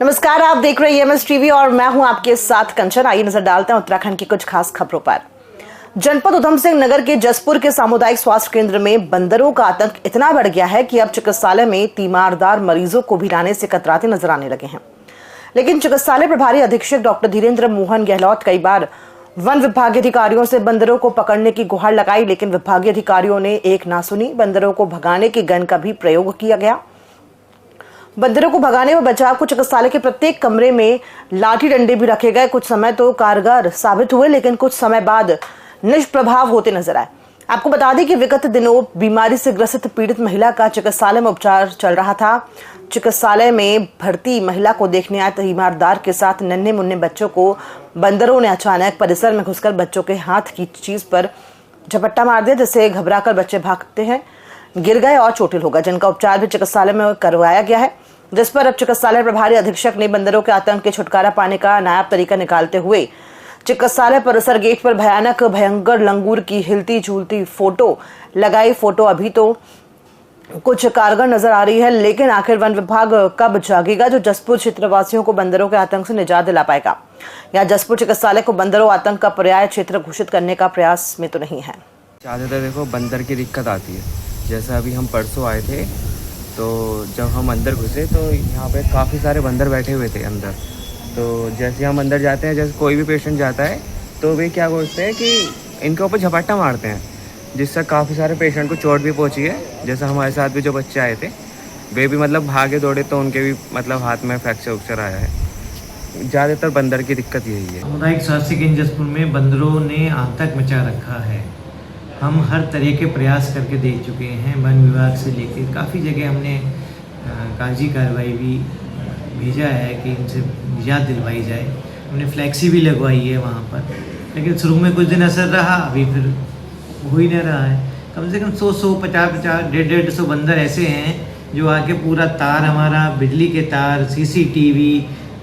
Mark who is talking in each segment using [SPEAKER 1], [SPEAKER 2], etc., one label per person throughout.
[SPEAKER 1] नमस्कार, आप देख रहे हैं एमएस टीवी और मैं हूं आपके साथ कंचन। आइए नजर डालते हैं उत्तराखंड की कुछ खास खबरों पर। जनपद उधम सिंह नगर के जसपुर के सामुदायिक स्वास्थ्य केंद्र में बंदरों का आतंक इतना बढ़ गया है कि अब चिकित्सालय में तीमारदार मरीजों को भी लाने से कतराते नजर आने लगे हैं। लेकिन चिकित्सालय प्रभारी अधीक्षक डॉक्टर धीरेन्द्र मोहन गहलोत कई बार वन विभागीय अधिकारियों से बंदरों को पकड़ने की गुहार लगाई, लेकिन विभागीय अधिकारियों ने एक ना सुनी। बंदरों को भगाने की गन का भी प्रयोग किया गया। बंदरों को भगाने व बचाव को चिकित्सालय के प्रत्येक कमरे में लाठी डंडे भी रखे गए। कुछ समय तो कारगर साबित हुए, लेकिन कुछ समय बाद निष्प्रभाव होते नजर आए। आपको बता दें कि विगत दिनों बीमारी से ग्रसित पीड़ित महिला का चिकित्सालय में उपचार चल रहा था। चिकित्सालय में भर्ती महिला को देखने आए तीमारदार के साथ नन्हे मुन्ने बच्चों को बंदरों ने अचानक परिसर में घुसकर बच्चों के हाथ की चीज पर झपट्टा मार दिया, जिससे घबराकर बच्चे भागते हैं, गिर गए और चोटिल हो गए, जिनका उपचार भी चिकित्सालय में करवाया गया है। जिस पर अब चिकित्सालय प्रभारी अधीक्षक ने बंदरों के आतंक के छुटकारा पाने का नायाब तरीका निकालते हुए चिकित्सालय परिसर गेट पर भयंकर लंगूर की हिलती झूलती फोटो लगाई। फोटो अभी तो कुछ कारगर नजर आ रही है, लेकिन आखिर वन विभाग कब जागेगा जो जसपुर क्षेत्रवासियों को बंदरों के आतंक से निजात दिला पाएगा? या जसपुर चिकित्सालय को बंदरों आतंक का पर्याय क्षेत्र घोषित करने का प्रयास में तो नहीं है?
[SPEAKER 2] ज़्यादातर देखो बंदर की दिक्कत आती है। जैसा अभी हम परसों आए थे तो जब हम अंदर घुसे तो यहाँ पे काफ़ी सारे बंदर बैठे हुए थे अंदर। तो जैसे हम अंदर जाते हैं, जैसे कोई भी पेशेंट जाता है तो वे क्या बोलते हैं कि इनके ऊपर झपट्टा मारते हैं, जिससे काफ़ी सारे पेशेंट को चोट भी पहुँची है। जैसा हमारे साथ भी जो बच्चे आए थे वे भी भागे दौड़े तो उनके भी हाथ में फ्रैक्चर उक्चर आया है। ज़्यादातर बंदर की दिक्कत यही है।
[SPEAKER 3] सामुदायिक स्वास्थ्य केंद्र जसपुर में बंदरों ने आतंक मचा रखा है। हम हर तरह के प्रयास करके देख चुके हैं, वन विभाग से लेकर काफ़ी जगह हमने कागजी कार्रवाई भी भेजा है कि इनसे निजात दिलवाई जाए। हमने फ्लैक्सी भी लगवाई है वहाँ पर, लेकिन शुरू में कुछ दिन असर रहा, अभी फिर हो ही नहीं रहा है। कम से कम 100 50 150 बंदर ऐसे हैं जो आके पूरा तार, हमारा बिजली के तार, CCTV,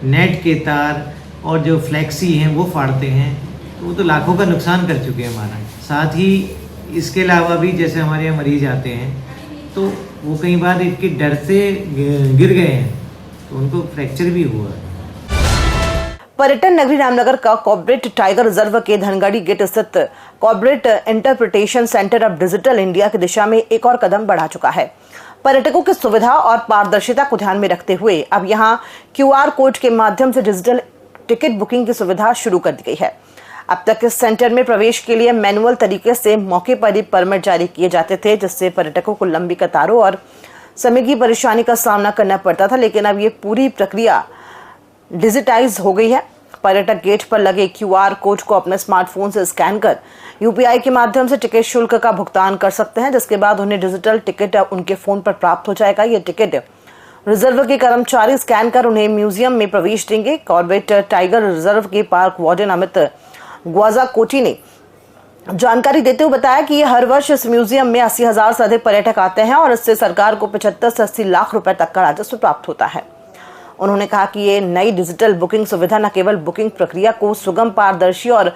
[SPEAKER 3] नेट के तार और जो फ्लैक्सी हैं वो फाड़ते हैं। तो वो तो लाखों का नुकसान कर चुके हैं हमारा। साथ ही इसके अलावा भी जैसे हमारे यहाँ मरीज आते हैं तो वो कई बार इनके डर से गिर गए हैं, तो उनको फ्रैक्चर भी हुआ है।
[SPEAKER 1] पर्यटन नगरी रामनगर का कॉर्पोरेट टाइगर रिजर्व के धनगढ़ी गेट स्थित कॉर्पोरेट इंटरप्रिटेशन सेंटर अब डिजिटल इंडिया की दिशा में एक और कदम बढ़ा चुका है। पर्यटकों की सुविधा और पारदर्शिता को ध्यान में रखते हुए अब यहां QR कोड के माध्यम से डिजिटल टिकट बुकिंग की सुविधा शुरू कर दी गई है। अब तक इस सेंटर में प्रवेश के लिए मैनुअल तरीके से मौके पर ही परमिट जारी किए जाते थे, जिससे पर्यटकों को लंबी कतारों और समय की परेशानी का सामना करना पड़ता था। लेकिन अब ये पूरी प्रक्रिया डिजिटाइज हो गई है। पर्यटक गेट पर लगे QR कोड को अपने स्मार्टफोन से स्कैन कर UPI के माध्यम से टिकट शुल्क का भुगतान कर सकते हैं, जिसके बाद उन्हें डिजिटल टिकट उनके फोन पर प्राप्त हो जाएगा। ये टिकट रिजर्व के कर्मचारी स्कैन कर उन्हें म्यूजियम में प्रवेश देंगे। कॉर्बेट टाइगर रिजर्व के पार्क वार्डन अमित ग्वाजा कोटी ने जानकारी देते हुए बताया कि हर वर्ष इस म्यूजियम में 80,000 से अधिक पर्यटक आते हैं और इससे सरकार को 75 से 80 लाख रुपए तक का राजस्व प्राप्त होता है। उन्होंने कहा कि ये नई डिजिटल बुकिंग सुविधा न केवल बुकिंग प्रक्रिया को सुगम, पारदर्शी और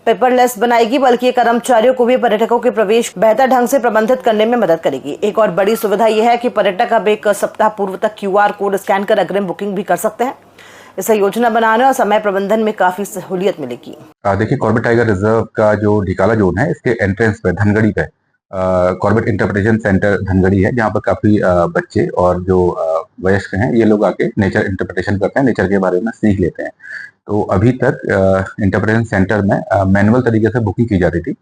[SPEAKER 1] पेपरलेस बनाएगी, बल्कि कर्मचारियों को भी पर्यटकों के प्रवेश बेहतर ढंग से प्रबंधित करने में मदद करेगी। एक और बड़ी सुविधा यह है कि पर्यटक अब एक सप्ताह पूर्व तक QR कोड स्कैन कर अग्रिम बुकिंग भी कर सकते हैं। इससे योजना बनाने और समय प्रबंधन में काफी सहूलियत मिलेगी।
[SPEAKER 4] देखिए, कॉर्बेट टाइगर रिजर्व का जो ढिकाला जोन है, इसके एंट्रेंस पे धनगढ़ी पे कॉर्बेट इंटरप्रिटेशन सेंटर धनगढ़ी है, जहाँ पर काफी बच्चे और जो वयस्क हैं ये लोग आके नेचर इंटरप्रिटेशन करते हैं, नेचर के बारे में सीख लेते हैं। तो अभी तक इंटरप्रिटेशन सेंटर में मैनुअल तरीके से बुकिंग की जाती थी,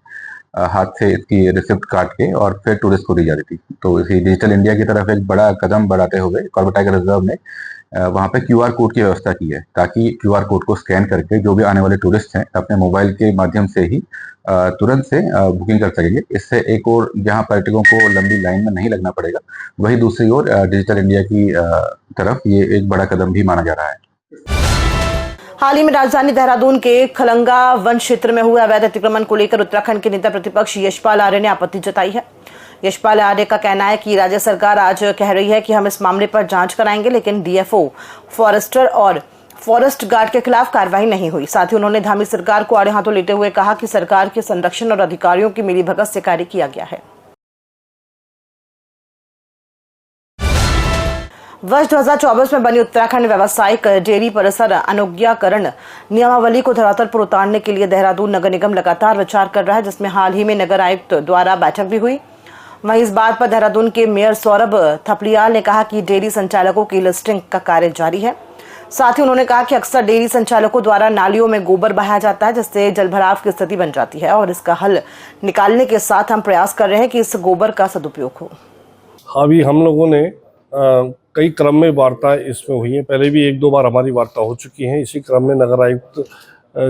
[SPEAKER 4] हाथ से इसकी रिसिप्ट काट के और फिर टूरिस्ट को दी जाती थी। तो इसी डिजिटल इंडिया की तरफ एक बड़ा कदम बढ़ाते हुए कॉर्बेट टाइगर रिजर्व ने वहाँ पे QR कोड की व्यवस्था की है, ताकि QR कोड को स्कैन करके जो भी आने वाले टूरिस्ट हैं अपने मोबाइल के माध्यम से ही तुरंत से बुकिंग कर सकेंगे। इससे एक और जहाँ पर्यटकों को लंबी लाइन में नहीं लगना पड़ेगा, वही दूसरी ओर डिजिटल इंडिया की तरफ ये एक बड़ा कदम भी माना जा रहा है।
[SPEAKER 1] हाल ही में राजधानी देहरादून के खलंगा वन क्षेत्र में हुए अवैध अतिक्रमण को लेकर उत्तराखंड के नेता प्रतिपक्ष यशपाल आर्य ने आपत्ति जताई है। यशपाल आर्य का कहना है कि राज्य सरकार आज कह रही है कि हम इस मामले पर जांच कराएंगे, लेकिन DFO, फॉरेस्टर और फॉरेस्ट गार्ड के खिलाफ कार्रवाई नहीं हुई। साथ ही उन्होंने धामी सरकार को आड़े हाथों लेते हुए कहा कि सरकार के संरक्षण और अधिकारियों की मिलीभगत से कार्य किया गया है। वर्ष 2024 में बनी उत्तराखंड व्यावसायिक डेयरी परिसर अनुज्ञाकरण नियमावली को धरातल पर उतारने के लिए देहरादून नगर निगम लगातार विचार कर रहा है, जिसमें हाल ही में नगर आयुक्त द्वारा बैठक भी हुई। वहीं इस बात पर देहरादून के मेयर सौरभ थपलियाल ने कहा कि डेयरी संचालकों की लिस्टिंग का कार्य जारी है। साथ ही उन्होंने कहा कि अक्सर डेयरी संचालकों द्वारा नालियों में गोबर बहाया जाता है, जिससे जलभराव की स्थिति बन जाती है और इसका हल निकालने के साथ हम प्रयास कर रहे हैं कि इस गोबर का सदुपयोग हो।
[SPEAKER 5] अभी हम लोगों ने कई क्रम में वार्ता इसमें हुई है, पहले भी 1-2 बार हमारी वार्ता हो चुकी है। इसी क्रम में नगर आयुक्त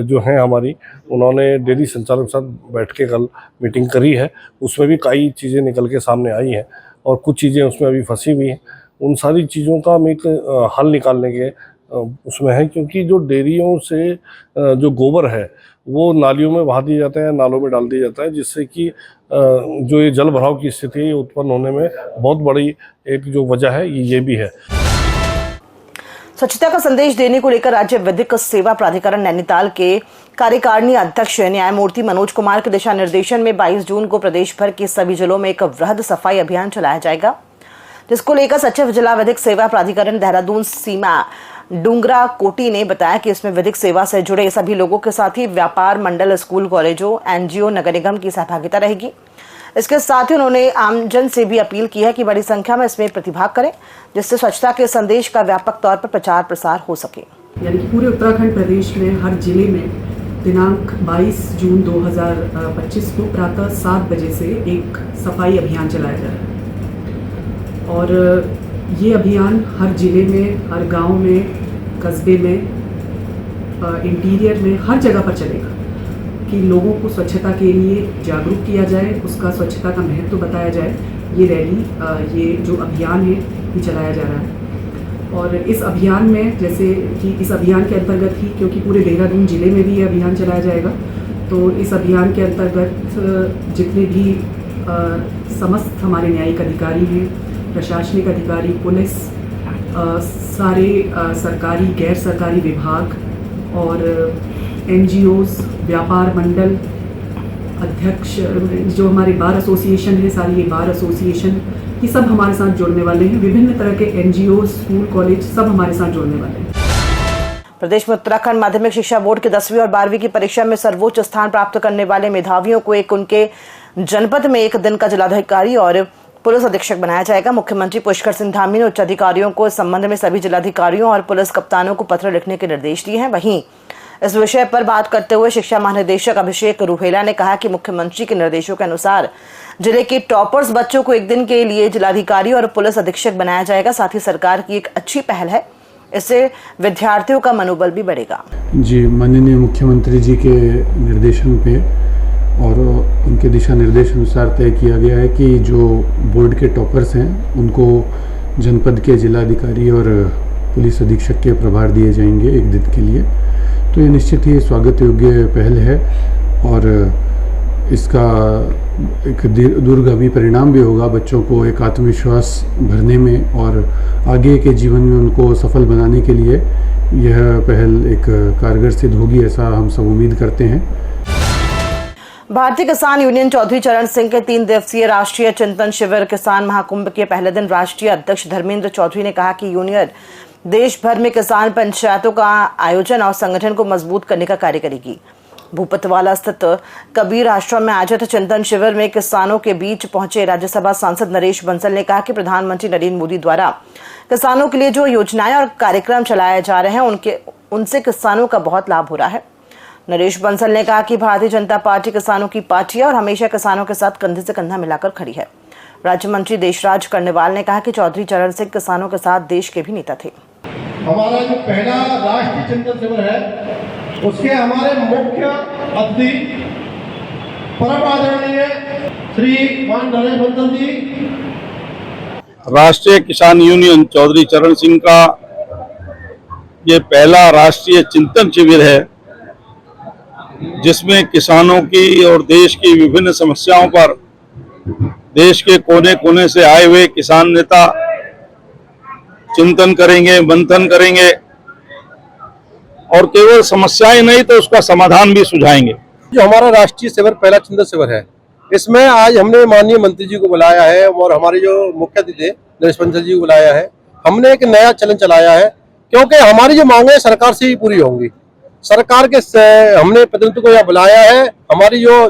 [SPEAKER 5] जो हैं हमारी, उन्होंने डेयरी संचालक के साथ बैठ के कल मीटिंग करी है। उसमें भी कई चीज़ें निकल के सामने आई हैं और कुछ चीज़ें उसमें अभी फंसी हुई हैं। उन सारी चीज़ों का हम एक हल निकालने के उसमें है, क्योंकि जो डेयरियों से जो गोबर है वो नालियों में बहा दिया जाता है, नालों में डाल दिया जाता है, जिससे कि जो ये जल भराव की स्थिति उत्पन्न होने में बहुत बड़ी एक जो वजह है ये भी है।
[SPEAKER 1] स्वच्छता का संदेश देने को लेकर राज्य विधिक सेवा प्राधिकरण नैनीताल के कार्यकारिणी अध्यक्ष न्यायमूर्ति मनोज कुमार के दिशा निर्देशन में 22 जून को प्रदेश भर के सभी जिलों में एक वृहद सफाई अभियान चलाया जाएगा, जिसको लेकर सचिव जिला विधिक सेवा प्राधिकरण देहरादून सीमा डूंगरा कोटी ने बताया कि इसमें विधिक सेवा से जुड़े सभी लोगों के साथ ही व्यापार मंडल, स्कूल, कॉलेजों, एनजीओ, नगर निगम की सहभागिता रहेगी। इसके साथ ही उन्होंने आमजन से भी अपील की है कि बड़ी संख्या में इसमें प्रतिभाग करें, जिससे स्वच्छता के संदेश का व्यापक तौर पर प्रचार प्रसार हो सके।
[SPEAKER 6] यानी कि पूरे उत्तराखंड प्रदेश में हर जिले में दिनांक 22 जून 2025 को प्रातः 7 बजे से एक सफाई अभियान चलाया जा रहा है और ये अभियान हर जिले में, हर गांव में, कस्बे में, इंटीरियर में, हर जगह पर चलेगा कि लोगों को स्वच्छता के लिए जागरूक किया जाए, उसका स्वच्छता का महत्व बताया जाए। ये रैली, ये जो अभियान है ये चलाया जा रहा है और इस अभियान में, जैसे कि इस अभियान के अंतर्गत ही, क्योंकि पूरे देहरादून जिले में भी ये अभियान चलाया जाएगा, तो इस अभियान के अंतर्गत जितने भी समस्त हमारे न्यायिक अधिकारी हैं, प्रशासनिक अधिकारी, पुलिस, सारे सरकारी गैर सरकारी विभाग और एनजीओज, व्यापार मंडल, अध्यक्ष, जो हमारे बार एसोसिएशन है, सारी ये बार एसोसिएशन, ये सब हमारे साथ जुड़ने वाले हैं। विभिन्न तरह के एनजीओ, स्कूल, कॉलेज सब हमारे साथ जुड़ने वाले हैं।
[SPEAKER 1] प्रदेश में उत्तराखंड माध्यमिक शिक्षा बोर्ड की 10वीं और 12वीं की परीक्षा में सर्वोच्च स्थान प्राप्त करने वाले मेधावियों को उनके जनपद में एक दिन का जिलाधिकारी और पुलिस अधीक्षक बनाया जाएगा। मुख्यमंत्री पुष्कर सिंह धामी ने उच्च अधिकारियों को इस संबंध में सभी जिलाधिकारियों और पुलिस कप्तानों को पत्र लिखने के निर्देश दिए हैं। वहीं इस विषय पर बात करते हुए शिक्षा महानिदेशक अभिषेक रूहेला ने कहा कि मुख्यमंत्री के निर्देशों के अनुसार जिले के टॉपर्स बच्चों को एक दिन के लिए जिलाधिकारी और पुलिस अधीक्षक बनाया जाएगा। साथ ही सरकार की एक अच्छी पहल है, इससे विद्यार्थियों का मनोबल भी बढ़ेगा।
[SPEAKER 7] जी, माननीय मुख्यमंत्री जी के निर्देशन पे और उनके दिशा निर्देश अनुसार तय किया गया है कि जो बोर्ड के टॉपर्स हैं उनको जनपद के जिलाधिकारी और पुलिस अधीक्षक के प्रभार दिए जाएंगे एक दिन के लिए। तो ये निश्चित ही स्वागत योग्य पहल है और इसका एक दूरगामी परिणाम भी होगा बच्चों को एक आत्मविश्वास भरने में और आगे के जीवन में उनको सफल बनाने के लिए यह पहल एक कारगर सिद्ध होगी, ऐसा हम सब उम्मीद करते हैं।
[SPEAKER 1] भारतीय किसान यूनियन चौधरी चरण सिंह के 3 दिवसीय राष्ट्रीय चिंतन शिविर किसान महाकुंभ के पहले दिन राष्ट्रीय अध्यक्ष धर्मेंद्र चौधरी ने कहा कि यूनियन देश भर में किसान पंचायतों का आयोजन और संगठन को मजबूत करने का कार्य करेगी। भूपतवाला स्थित कबीर आश्रम में आयोजित चिंतन शिविर में किसानों के बीच पहुंचे राज्यसभा सांसद नरेश बंसल ने कहा कि प्रधानमंत्री नरेंद्र मोदी द्वारा किसानों के लिए जो योजनाएं और कार्यक्रम चलाए जा रहे हैं उनसे किसानों का बहुत लाभ हो रहा है। नरेश बंसल ने कहा कि भारतीय जनता पार्टी किसानों की पार्टी है और हमेशा किसानों के साथ कंधे से कंधा मिलाकर खड़ी है। राज्य मंत्री देशराज कर्णवाल ने कहा कि चौधरी चरण सिंह किसानों के साथ देश के भी नेता थे।
[SPEAKER 8] हमारा जो पहला राष्ट्रीय चिंतन शिविर है उसके हमारे मुख्य अतिथि परम आदरणीय श्री मान नरेश बंसल जी,
[SPEAKER 9] राष्ट्रीय किसान यूनियन चौधरी चरण सिंह का ये पहला राष्ट्रीय चिंतन शिविर है जिसमें किसानों की और देश की विभिन्न समस्याओं पर देश के कोने कोने से आए हुए किसान नेता चिंतन करेंगे, मंथन करेंगे और केवल समस्याएं नहीं तो उसका समाधान भी सुझाएंगे।
[SPEAKER 10] जो हमारा राष्ट्रीय शिविर पहला चिंतन शिविर है, इसमें आज हमने माननीय मंत्री जी को बुलाया है और हमारे जो मुख्य अतिथि नरेश बंसल जी को बुलाया है। हमने एक नया चलन चलाया है, क्योंकि हमारी जो मांगे सरकार से ही पूरी होंगी। सरकार के हमने प्रतिनिधित्व को यहाँ बुलाया है। हमारी जो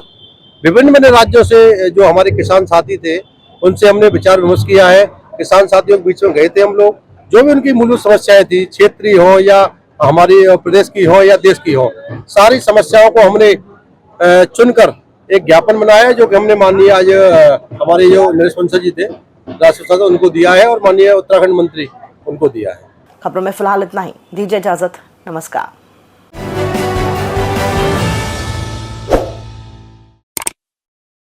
[SPEAKER 10] विभिन्न राज्यों से जो हमारे किसान साथी थे, उनसे हमने विचार विमर्श किया है। किसान साथियों के बीच में गए थे हम लोग, जो भी उनकी मूलभूत समस्याएं थी, क्षेत्रीय हो या हमारी प्रदेश की हो या देश की हो, सारी समस्याओं को हमने चुनकर एक ज्ञापन बनाया है, जो कि हमने माननीय आज हमारे जो नरेश बंसल जी थे राष्ट्रीय सांसद, उनको दिया है और माननीय उत्तराखंड मंत्री उनको दिया है।
[SPEAKER 1] खबरों में फिलहाल इतना ही, दीजिए इजाजत, नमस्कार।